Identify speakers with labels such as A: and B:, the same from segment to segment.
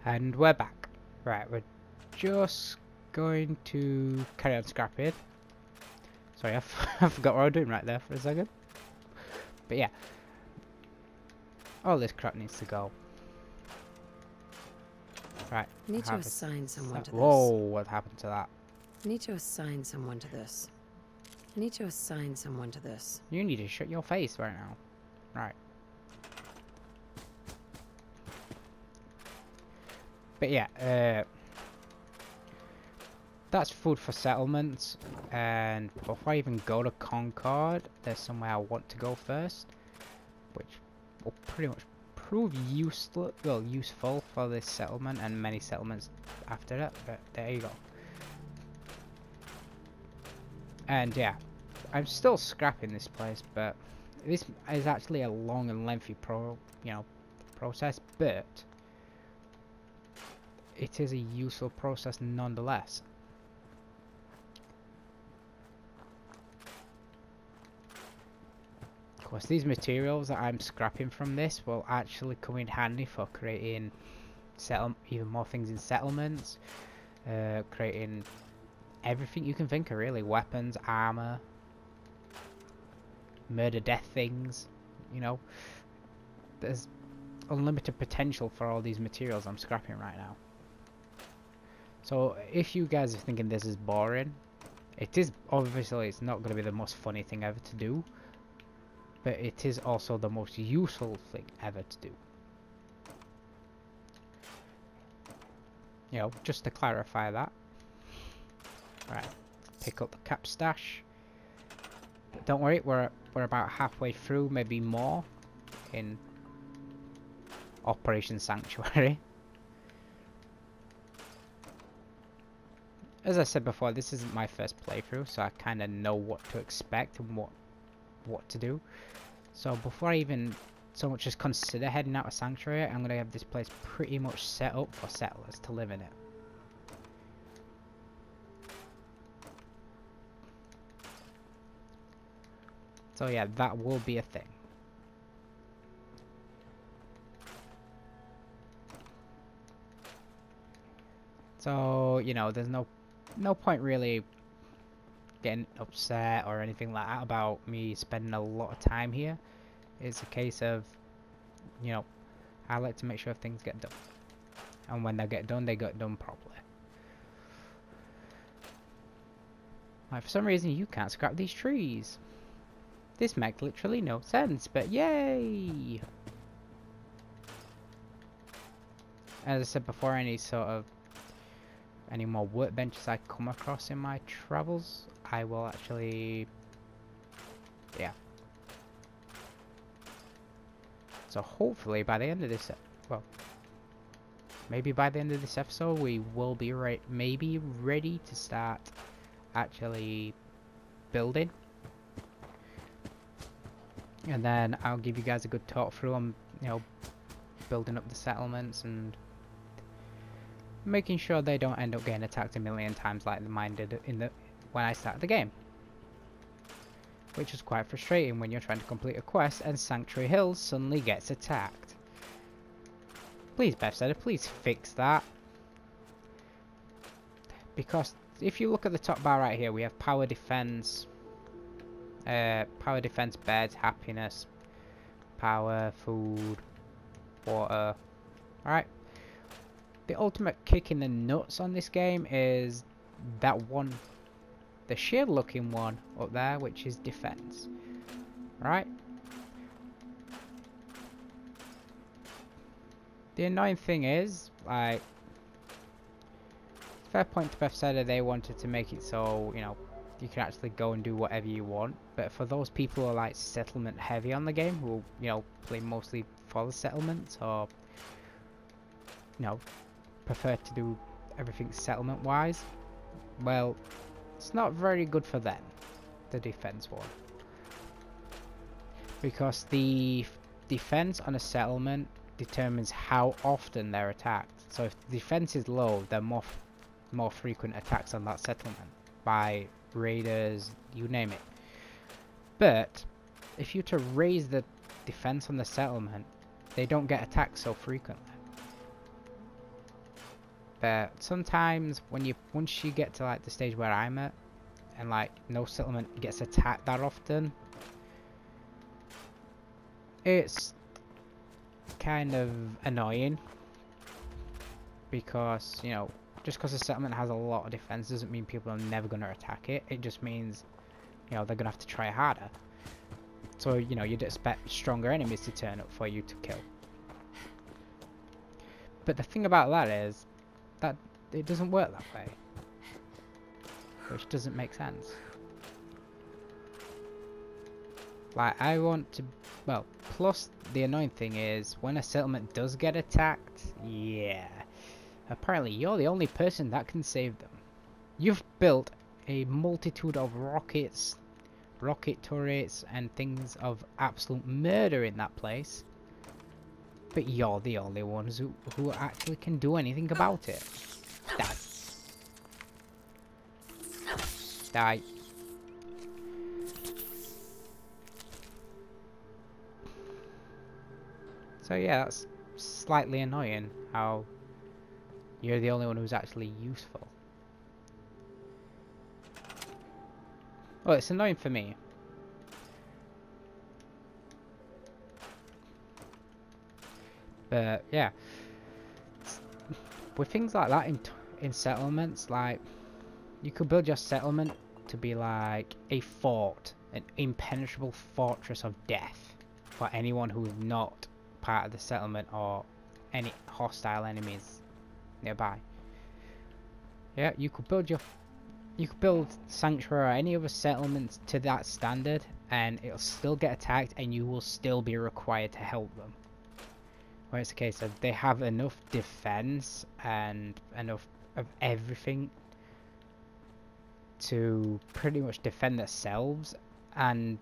A: And we're back. Right, we're just going to carry on scrapping. Sorry, I forgot what I was doing right there for a second. But yeah, all this crap needs to go. Right.
B: I need to assign someone to this.
A: Whoa, what happened to that?
B: I need to assign someone to this. I need to assign someone to this.
A: You need to shut your face right now. Right. But yeah, that's food for settlements. And before I even go to Concord, there's somewhere I want to go first, which will pretty much prove useful for this settlement and many settlements after that. But there you go. And yeah, I'm still scrapping this place, but this is actually a long and lengthy process, but it is a useful process nonetheless. Of course, these materials that I'm scrapping from this will actually come in handy for creating even more things in settlements, creating everything you can think of, really. Weapons, armor, murder death things, you know. There's unlimited potential for all these materials I'm scrapping right now. So if you guys are thinking this is boring, it is. Obviously it's not going to be the most funny thing ever to do, but it is also the most useful thing ever to do. You know, just to clarify that. Right, pick up the cap stash. But don't worry, we're about halfway through, maybe more, in Operation Sanctuary. As I said before, this isn't my first playthrough, so I kind of know what to expect and what to do. So before I even so much as consider heading out of Sanctuary, I'm going to have this place pretty much set up for settlers to live in it. So yeah, that will be a thing. So, you know, there's no point really getting upset or anything like that about me spending a lot of time here. It's a case of, you know, I like to make sure things get done. And when they get done properly. Like, for some reason you can't scrap these trees. This makes literally no sense, but yay! As I said before, any more workbenches I come across in my travels, I will actually, yeah. So hopefully by the end of this, well, maybe by the end of this episode, we will be maybe ready to start actually building. And then I'll give you guys a good talk through on, you know, building up the settlements and making sure they don't end up getting attacked a million times like mine did when I started the game. Which is quite frustrating when you're trying to complete a quest and Sanctuary Hills suddenly gets attacked. Please, Bethesda, please fix that. Because if you look at the top bar right here, we have power defense, beds, happiness, power, food, water. Alright. The ultimate kick in the nuts on this game is that one, the shield looking one up there, which is defense. Right? The annoying thing is, like, fair point to Bethesda, they wanted to make it so, you know, you can actually go and do whatever you want. But for those people who are like settlement heavy on the game, who, you know, play mostly for the settlements, or, you know, prefer to do everything settlement wise, well, it's not very good for them, the defense one, because the defense on a settlement determines how often they're attacked. So if the defense is low, there are more frequent attacks on that settlement by raiders, you name it. But if you to raise the defense on the settlement, they don't get attacked so frequently. But sometimes once you get to like the stage where I'm at, and like no settlement gets attacked that often, it's kind of annoying, because you know, just because a settlement has a lot of defense doesn't mean people are never going to attack it. It just means, you know, they're going to have to try harder. So, you know, you'd expect stronger enemies to turn up for you to kill. But the thing about that is that it doesn't work that way, which doesn't make sense. Like, I want to... Well, plus the annoying thing is, when a settlement does get attacked, yeah, apparently you're the only person that can save them. You've built a multitude of rockets, rocket turrets, and things of absolute murder in that place, but you're the only ones who actually can do anything about it. Die. Die. So yeah, that's slightly annoying how you're the only one who's actually useful. Well, it's annoying for me. But yeah, with things like that in settlements, like you could build your settlement to be like a fort, an impenetrable fortress of death for anyone who is not part of the settlement or any hostile enemies nearby. Yeah, you could build Sanctuary or any other settlements to that standard, and it'll still get attacked, and you will still be required to help them. Where it's a case of they have enough defense and enough of everything to pretty much defend themselves, and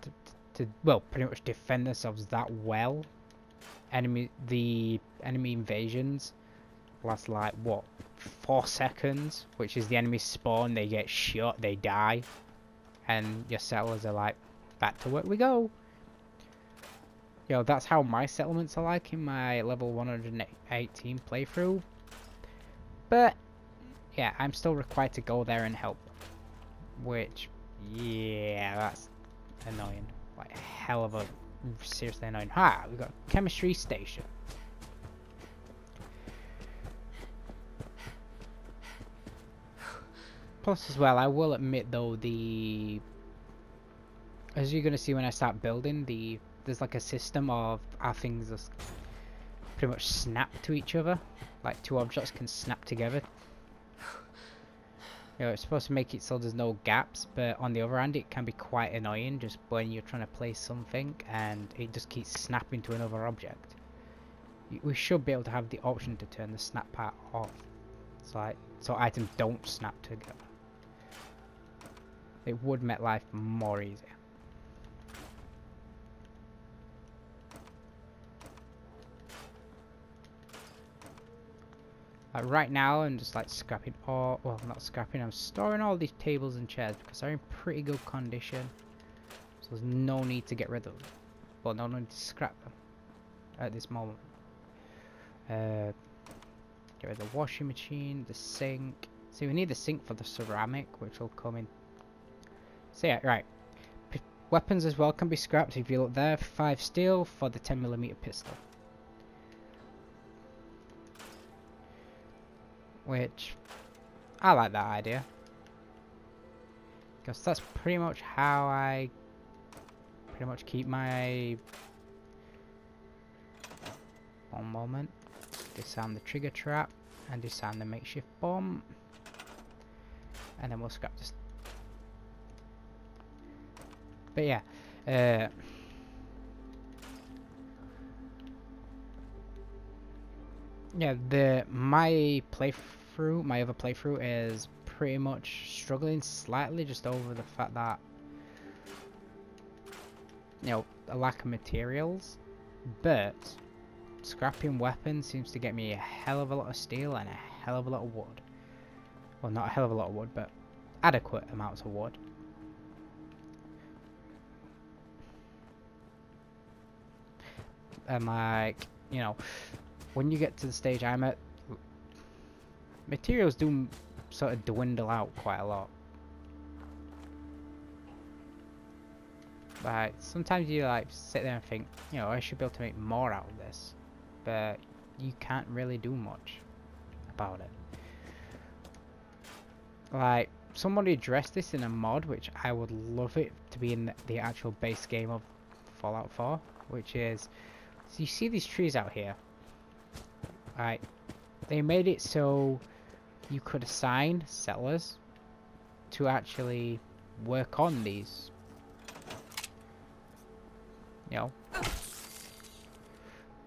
A: to, well, pretty much defend themselves that well. The enemy invasions last like what, 4 seconds, which is the enemy spawn, they get shot, they die, and your settlers are like, back to work we go. You know, that's how my settlements are like in my level 118 playthrough. But yeah, I'm still required to go there and help them, which, yeah, that's annoying. Like hell of a seriously annoying. Ha! We've got a chemistry station. Plus as well, I will admit though, as you're gonna see when I start building, there's like a system of how things are pretty much snap to each other. Like 2 objects can snap together. You know, it's supposed to make it so there's no gaps, but on the other hand, it can be quite annoying just when you're trying to place something and it just keeps snapping to another object. We should be able to have the option to turn the snap part off, so items don't snap together. It would make life more easier. Like right now, I'm just like scrapping all, well, not scrapping, I'm storing all these tables and chairs because they're in pretty good condition. So there's no need to get rid of them. Well, no need to scrap them at this moment. Get rid of the washing machine, the sink. See, we need the sink for the ceramic, which will come in. So yeah, right. Weapons as well can be scrapped if you look there. 5 steel for the 10mm pistol. Which, I like that idea. Because that's pretty much how I pretty much keep my... One moment. Disarm the trigger trap and disarm the makeshift bomb. And then we'll scrap this. But yeah, yeah, my other playthrough is pretty much struggling slightly just over the fact that, you know, a lack of materials, but scrapping weapons seems to get me a hell of a lot of steel and a hell of a lot of wood. Well, not a hell of a lot of wood, but adequate amounts of wood. And like, you know, when you get to the stage I'm at, materials do sort of dwindle out quite a lot. Like, sometimes you like sit there and think, you know, I should be able to make more out of this, but you can't really do much about it. Like, somebody addressed this in a mod, which I would love it to be in the actual base game of Fallout 4, which is, so you see these trees out here, right? They made it so you could assign settlers to actually work on these, you know,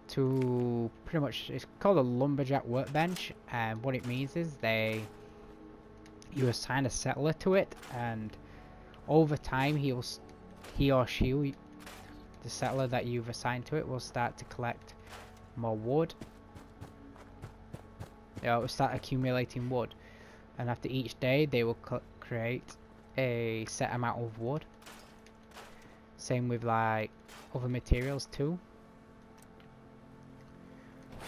A: to pretty much, it's called a lumberjack workbench, and what it means is you assign a settler to it, and over time he or she, the settler that you've assigned to it, will start to collect more wood. You know, it will start accumulating wood, and after each day they will create a set amount of wood. Same with like other materials too,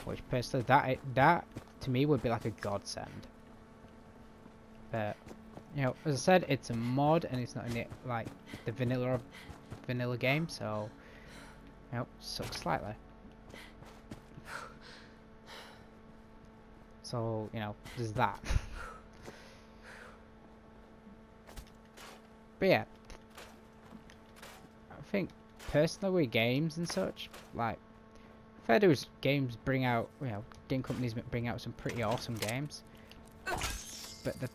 A: which personally that to me would be like a godsend. But you know, as I said, it's a mod and it's not in the vanilla game, so you know, sucks slightly. So you know, there's that. But yeah, I think personally with games and such, like fair dues, games bring out, you know, game companies bring out some pretty awesome games. But the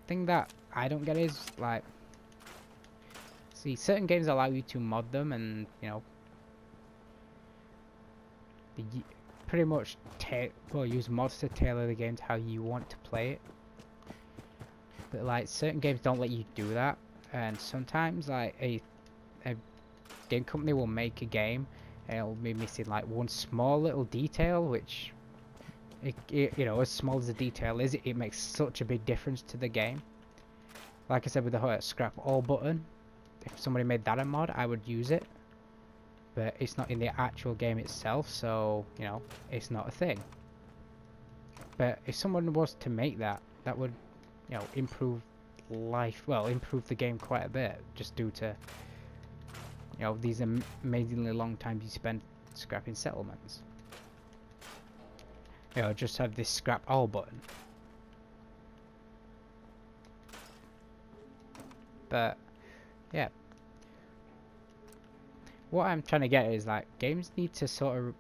A: thing that I don't get is like, see, certain games allow you to mod them, and you know, pretty much use mods to tailor the game to how you want to play it. But like certain games don't let you do that, and sometimes like a game company will make a game and it'll be missing like one small little detail, which you know, as small as the detail is, it makes such a big difference to the game. Like I said with the whole scrap all button, if somebody made that a mod, I would use it, but it's not in the actual game itself, so you know, it's not a thing. But if someone was to make that, that would, you know, improve the game quite a bit, just due to, you know, these amazingly long times you spend scrapping settlements. You know, just have this scrap all button. But yeah, what I'm trying to get is like, games need to sort of,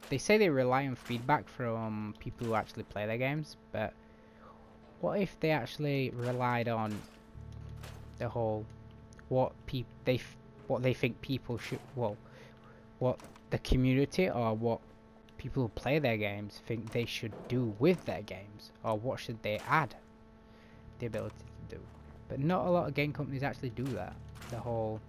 A: they say they rely on feedback from people who actually play their games, but what if they actually relied on the whole what they think people should, well, what the community or what people who play their games think they should do with their games, or what should they add the ability to do. But not a lot of game companies actually do that. The whole,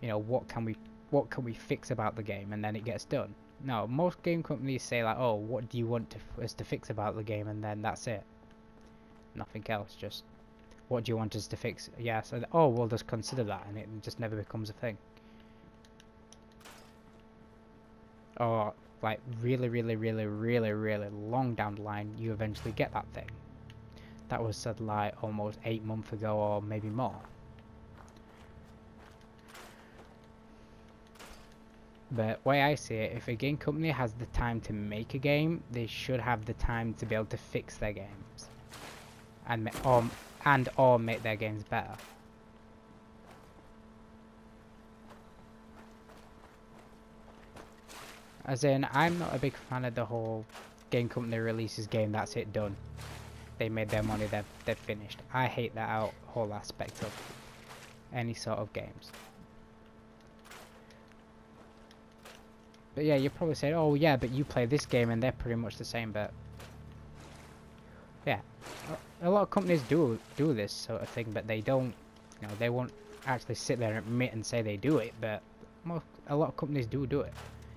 A: you know, what can we fix about the game, and then it gets done. No, most game companies say like, oh, what do you want us to fix about the game, and then that's it. Nothing else, just what do you want us to fix? Yeah, so oh, we'll just consider that, and it just never becomes a thing. Or like really long down the line, you eventually get that thing. That was said like almost 8 months ago, or maybe more. But way I see it, if a game company has the time to make a game, they should have the time to be able to fix their games, and or make their games better. As in, I'm not a big fan of the whole game company releases game, that's it, done. They made their money, they're finished. I hate that whole aspect of any sort of games. But yeah, you're probably saying, oh yeah, but you play this game and they're pretty much the same, but yeah, a lot of companies do this sort of thing, but they don't, you know, they won't actually sit there and admit and say they do it, but a lot of companies do it.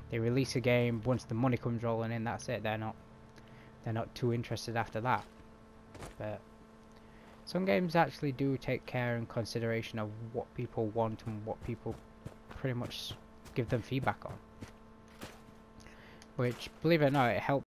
A: They release a game, once the money comes rolling in, that's it. They're not too interested after that. But some games actually do take care and consideration of what people want and what people pretty much give them feedback on. Which, believe it or not, it helps